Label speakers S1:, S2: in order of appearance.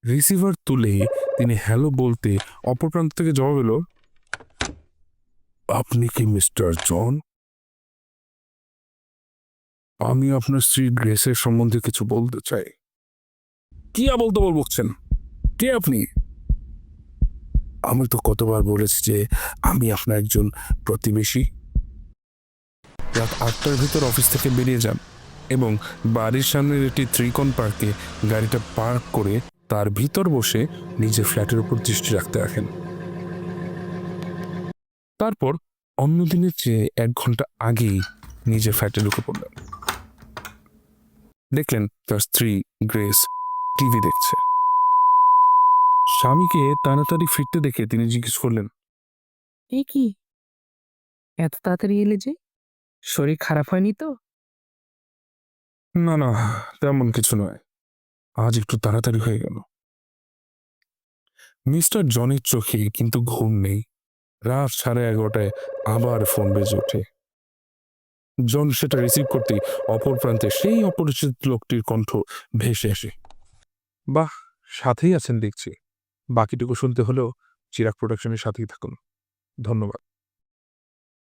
S1: Receiver তুলে তিনি hello বলতে অপর প্রান্ত থেকে জবাব এলো, আপনি কি মিস্টার জন? আমি আপনার স্ত্রী গ্রেসের সম্বন্ধে কিছু বলতে চাই। কি বলতে বলছেন? কে আপনি? আমি তো কতবার বলেছি যে আমি আপনার একজন প্রতিবেশী। রাত 8টার ভিতর অফিস থেকে বেরিয়ে যান এবং বাড়ির সামনের একটি ত্রিকোণ পার্কে গাড়িটা পার্ক করে তার ভিতর বসে নিজের ফ্ল্যাটের উপর দৃষ্টি রাখতে রাখেন। তারপর অন্য দিনের চেয়ে 1 ঘন্টা আগেই নিজের ফ্ল্যাটে ঢুকে পড়লেন। দেখলেন তার স্ত্রী গ্রেস টিভি দেখছে। স্বামীকে তাড়াতাড়ি ফিরতে দেখে তিনি জিজ্ঞেস করলেন,
S2: এ কি, এত তাড়াতাড়ি এলে যে? শরীর খারাপ হয়নি তো?
S1: না না, তেমন কিছু নয়, আজ একটু তাড়াতাড়ি হয়ে গেল। মিস্টার জনের চোখে কিন্তু ঘুম নেই। রাত 11:30টায় আবার ফোন বেজে ওঠে। জন সেটা রিসিভ করতেই অপর প্রান্তে সেই অপরিচিত লোকটির কণ্ঠ ভেসে আসে। বাহ, সাথেই আছেন দেখছি। বাকিটুকু শুনতে হলেও চিরাগ প্রোডাকশনের সাথেই থাকুন। ধন্যবাদ।